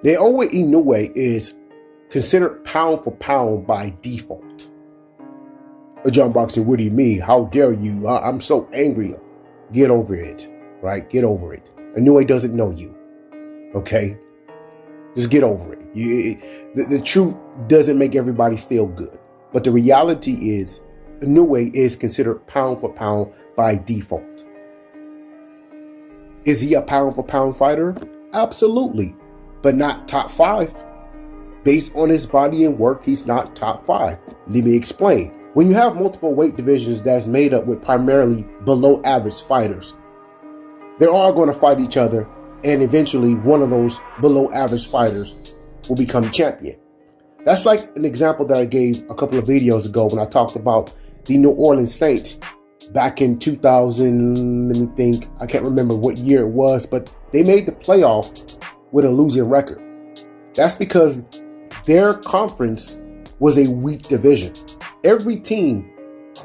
Naoya Inoue is considered pound for pound by default. John Boxing, what do you mean? How dare you? I'm so angry. Get over it, right? Get over it. Inoue doesn't know you, okay? Just get over it. The truth doesn't make everybody feel good. But the reality is, Inoue is considered pound for pound by default. Is he a pound for pound fighter? Absolutely, but not top 5. Based on his body and work, he's not top 5. Let me explain. When you have multiple weight divisions that's made up with primarily below average fighters, they're all going to fight each other, and eventually one of those below average fighters will become champion. That's like an example that I gave a couple of videos ago when I talked about the New Orleans Saints back in 2000, let me think, I can't remember what year it was, but they made the playoff with a losing record. That's because their conference was a weak division. Every team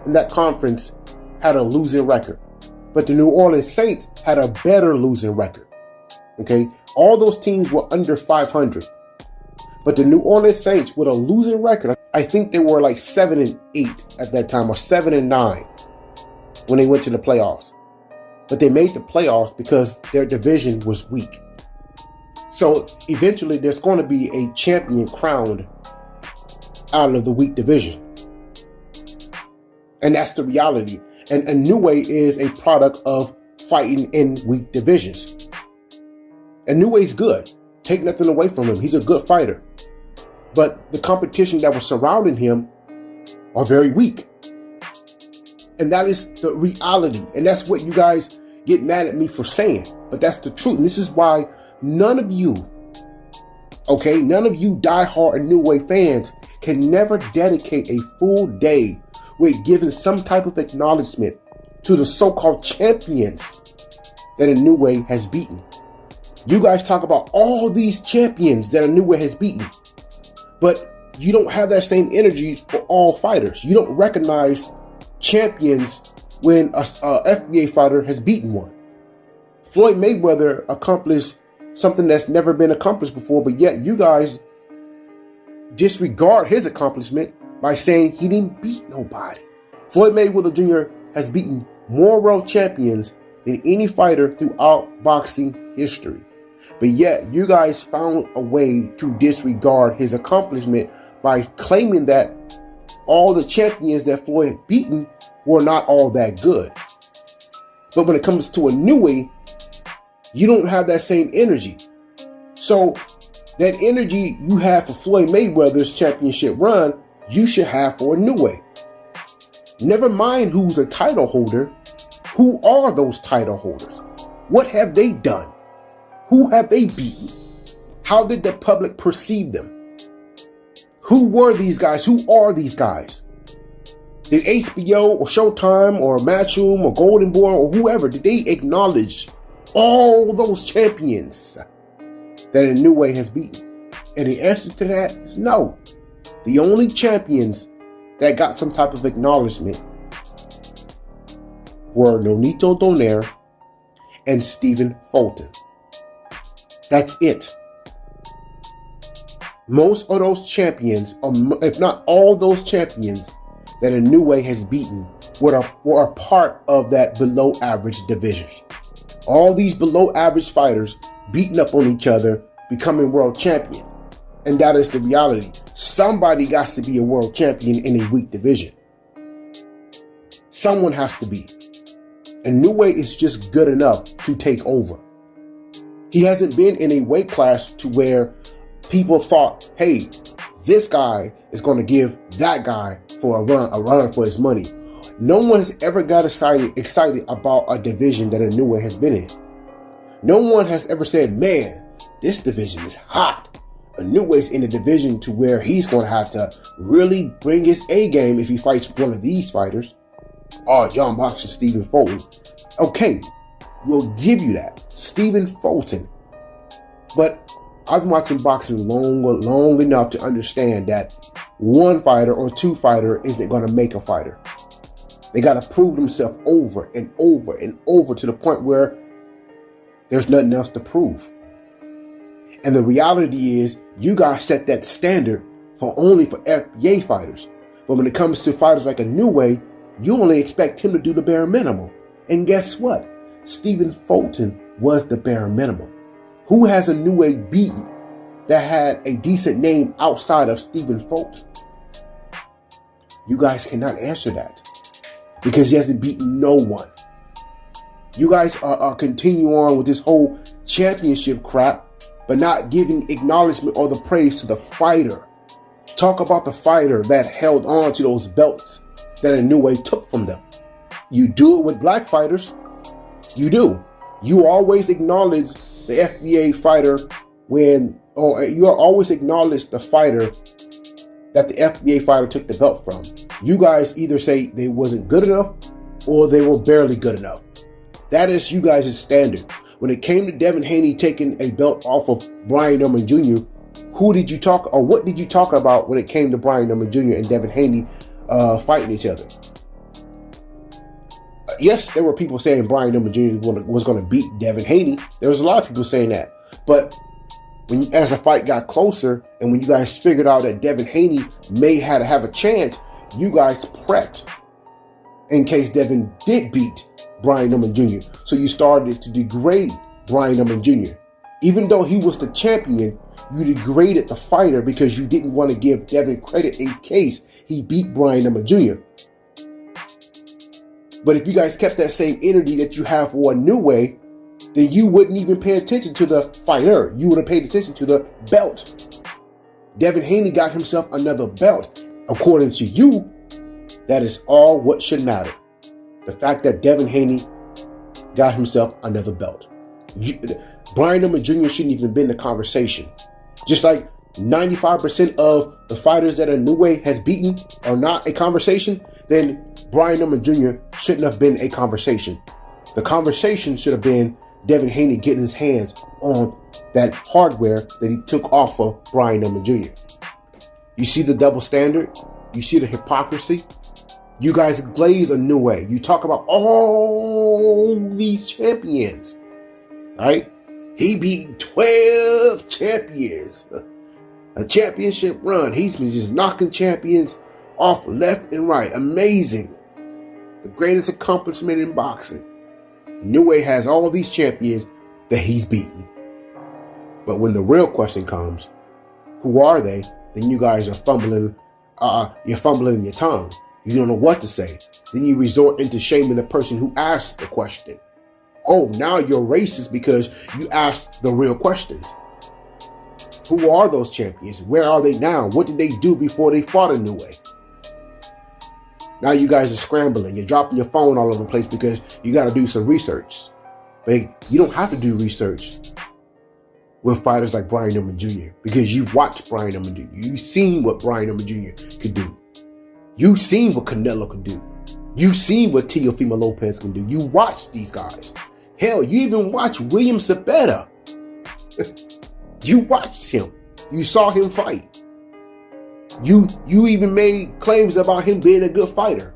in that conference had a losing record, but the New Orleans Saints had a better losing record. Okay, all those teams were under 500, but the New Orleans Saints with a losing record, I think they were like 7-8 at that time, or 7-9 when they went to the playoffs. But they made the playoffs because their division was weak. So eventually there's going to be a champion crowned out of the weak division. And that's the reality. And Inoue is a product of fighting in weak divisions. Inoue's good. Take nothing away from him. He's a good fighter. But the competition that was surrounding him are very weak. And that is the reality. And that's what you guys get mad at me for saying. But that's the truth. And this is why none of you diehard Inoue fans can never dedicate a full day with giving some type of acknowledgement to the so-called champions that Inoue has beaten. You guys talk about all these champions that Inoue has beaten, but you don't have that same energy for all fighters. You don't recognize champions when a FBA fighter has beaten one. Floyd Mayweather accomplished something that's never been accomplished before, but yet you guys disregard his accomplishment by saying he didn't beat nobody. Floyd Mayweather Jr. has beaten more world champions than any fighter throughout boxing history. But yet you guys found a way to disregard his accomplishment by claiming that all the champions that Floyd beaten were not all that good. But when it comes to Inoue, you don't have that same energy. So that energy you have for Floyd Mayweather's championship run, you should have for Inoue. Never mind who's a title holder. Who are those title holders? What have they done? Who have they beaten? How did the public perceive them? Who were these guys? Who are these guys? Did HBO or Showtime or Matchroom or Golden Boy or whoever, did they acknowledge all those champions that Inoue has beaten? And the answer to that is no. The only champions that got some type of acknowledgement were Nonito Donaire and Stephen Fulton. That's it. Most of those champions, if not all those champions that Inoue has beaten, were a part of that below average division. All these below average fighters beating up on each other, becoming world champion. And that is the reality. Somebody got to be a world champion in a weak division. Someone has to be. Inoue is just good enough to take over. He hasn't been in a weight class to where people thought, hey, this guy is going to give that guy for a run for his money. No one has ever got excited about a division that Inoue has been in. No one has ever said, man, this division is hot. Inoue's in a division to where he's going to have to really bring his A game if he fights one of these fighters. Oh, John Boxing, Stephen Fulton. Okay, we'll give you that. Stephen Fulton. But I've been watching boxing long enough to understand that one fighter or two fighter isn't going to make a fighter. They got to prove themselves over and over and over to the point where there's nothing else to prove. And the reality is, you guys set that standard only for FBA fighters. But when it comes to fighters like Inoue, you only expect him to do the bare minimum. And guess what? Stephen Fulton was the bare minimum. Who has Inoue beaten that had a decent name outside of Stephen Fulton? You guys cannot answer that because he hasn't beaten no one. You guys are continuing on with this whole championship crap, but not giving acknowledgement or the praise to the fighter. Talk about the fighter that held on to those belts that Inoue took from them. You do it with black fighters. You do. You always acknowledge the FBA fighter you always acknowledge the fighter that the FBA fighter took the belt from. You guys either say they wasn't good enough or they were barely good enough. That is you guys' standard. When it came to Devin Haney taking a belt off of Brian Norman Jr., what did you talk about when it came to Brian Norman Jr. and Devin Haney fighting each other? Yes, there were people saying Brian Norman Jr. was going to beat Devin Haney. There was a lot of people saying that. But as the fight got closer and when you guys figured out that Devin Haney may have a chance, you guys prepped in case Devin did beat Brian Norman Jr. So you started to degrade Brian Norman Jr. Even though he was the champion, you degraded the fighter because you didn't want to give Devin credit in case he beat Brian Norman Jr. But if you guys kept that same energy that you have for Inoue, then you wouldn't even pay attention to the fighter. You would have paid attention to the belt. Devin Haney got himself another belt. According to you, that is all what should matter. The fact that Devin Haney got himself another belt. Brian Norman Jr. shouldn't even been in the conversation. Just like 95% of the fighters that Inoue has beaten are not a conversation, then Brian Norman Jr. shouldn't have been a conversation. The conversation should have been Devin Haney getting his hands on that hardware that he took off of Brian Norman Jr. You see the double standard? You see the hypocrisy? You guys glaze Inoue. You talk about all these champions, right? He beat 12 champions. A championship run. He's been just knocking champions off left and right. Amazing. The greatest accomplishment in boxing. Inoue has all these champions that he's beaten. But when the real question comes, who are they? Then you guys are fumbling. You're fumbling in your tongue. You don't know what to say. Then you resort into shaming the person who asked the question. Oh, now you're racist because you asked the real questions. Who are those champions? Where are they now? What did they do before they fought Inoue? Now you guys are scrambling. You're dropping your phone all over the place because you got to do some research. But you don't have to do research with fighters like Brian Norman Jr. because you've watched Brian Norman Jr. You've seen what Brian Norman Jr. could do. You've seen what Canelo could do. You've seen what Teofimo Lopez can do. You watched these guys. Hell, you even watched William Sabetta. You watched him. You saw him fight. You even made claims about him being a good fighter.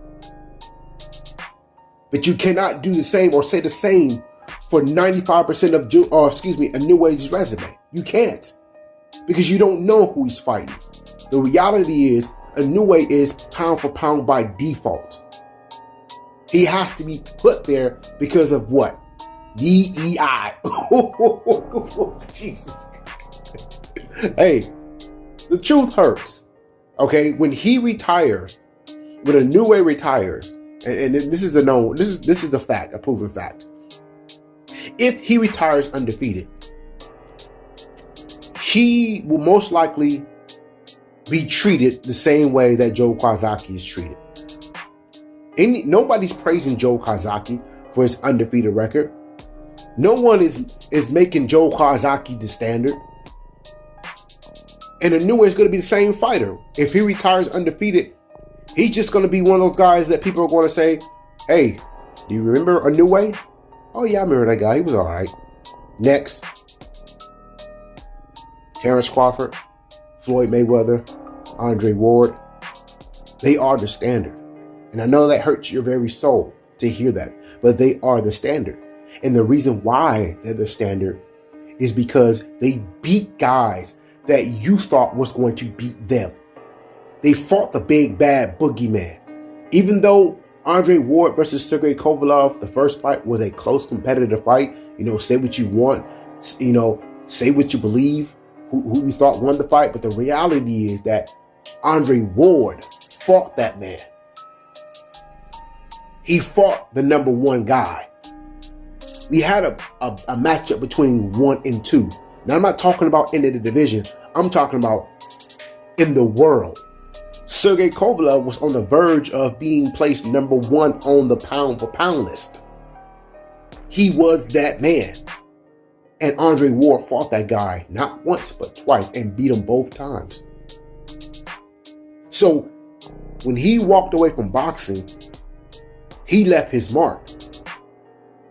But you cannot do the same or say the same for 95% of Inoue's resume. You can't. Because you don't know who he's fighting. The reality is Inoue is pound for pound by default. He has to be put there because of what? DEI. Jesus. Hey, the truth hurts. Okay, when he retires, when Inoue retires, and this is a fact, a proven fact. If he retires undefeated, he will most likely be treated the same way that Joe Kawasaki is treated. Nobody's praising Joe Kawasaki for his undefeated record. No one is making Joe Kawasaki the standard. And Inoue is going to be the same fighter. If he retires undefeated, he's just going to be one of those guys that people are going to say, hey, do you remember Inoue? Oh yeah, I remember that guy. He was all right. Next. Terrence Crawford, Floyd Mayweather, Andre Ward. They are the standard. And I know that hurts your very soul to hear that. But they are the standard. And the reason why they're the standard is because they beat guys that you thought was going to beat them. They fought the big bad boogeyman. Even though Andre Ward versus Sergey Kovalev, the first fight was a close competitive fight, say what you want, say what you believe, who you thought won the fight. But the reality is that Andre Ward fought that man. He fought the number one guy. We had a matchup between 1 and 2. Now, I'm not talking about in the division. I'm talking about in the world. Sergey Kovalev was on the verge of being placed number 1 on the pound for pound list. He was that man. And Andre Ward fought that guy not once but twice and beat him both times. So when he walked away from boxing, he left his mark.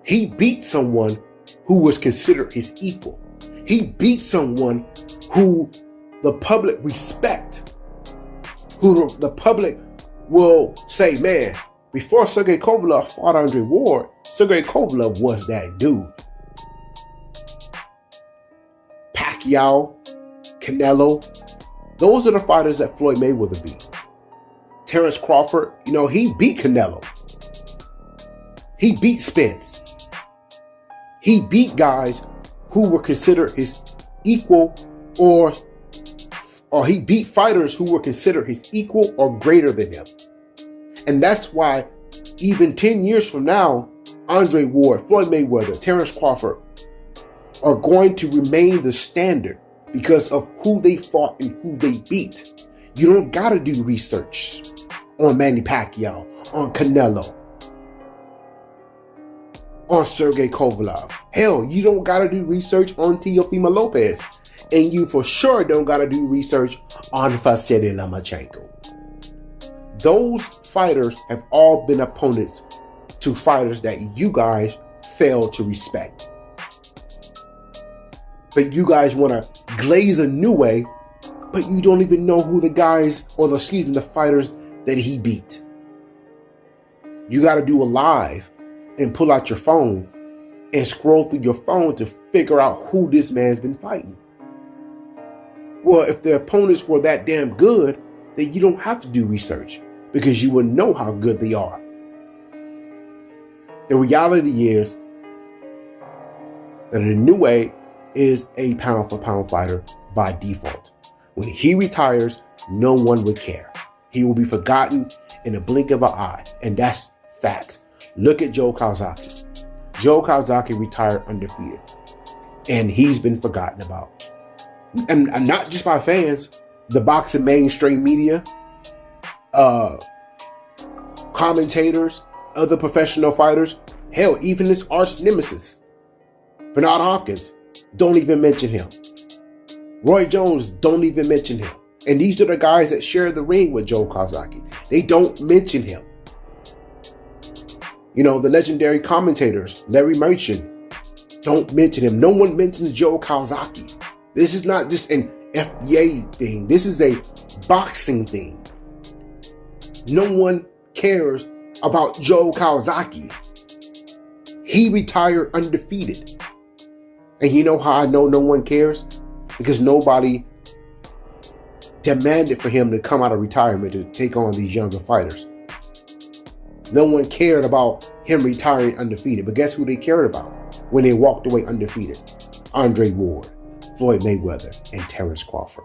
He beat someone who was considered his equal. He beat someone who the public respect, who the public will say, man, before Sergey Kovalev fought Andre Ward, Sergey Kovalev was that dude. Pacquiao, Canelo, those are the fighters that Floyd Mayweather beat. Terrence Crawford, he beat Canelo. He beat Spence. He beat guys who were considered his equal or he beat fighters who were considered his equal or greater than him. And that's why even 10 years from now, Andre Ward, Floyd Mayweather, Terrence Crawford are going to remain the standard because of who they fought and who they beat. You don't got to do research on Manny Pacquiao, on Canelo, on Sergey Kovalev. Hell, you don't got to do research on Teofimo Lopez. And you for sure don't got to do research on Vasily Lomachenko. Those fighters have all been opponents to fighters that you guys fail to respect. But you guys want to glaze Inoue, but you don't even know who the guys the fighters that he beat. You got to do a live and pull out your phone and scroll through your phone to figure out who this man's been fighting. Well, if the opponents were that damn good, then you don't have to do research because you will know how good they are. The reality is that Inoue is a pound for pound fighter by default. When he retires, no one would care. He will be forgotten in a blink of an eye, and that's facts. Look at Joe Calzaghe. Joe Calzaghe retired undefeated, and he's been forgotten about. And not just by fans, the boxing mainstream media, commentators, other professional fighters, hell, even his arch nemesis, Bernard Hopkins, don't even mention him. Roy Jones, don't even mention him. And these are the guys that share the ring with Joe Calzaghe. They don't mention him. The legendary commentators, Larry Merchant, don't mention him. No one mentions Joe Calzaghe. This is not just an FBA thing. This is a boxing thing. No one cares about Joe Calzaghe. He retired undefeated. And you know how I know no one cares? Because nobody demanded for him to come out of retirement to take on these younger fighters. No one cared about him retiring undefeated. But guess who they cared about when they walked away undefeated? Andre Ward, Floyd Mayweather, and Terrence Crawford.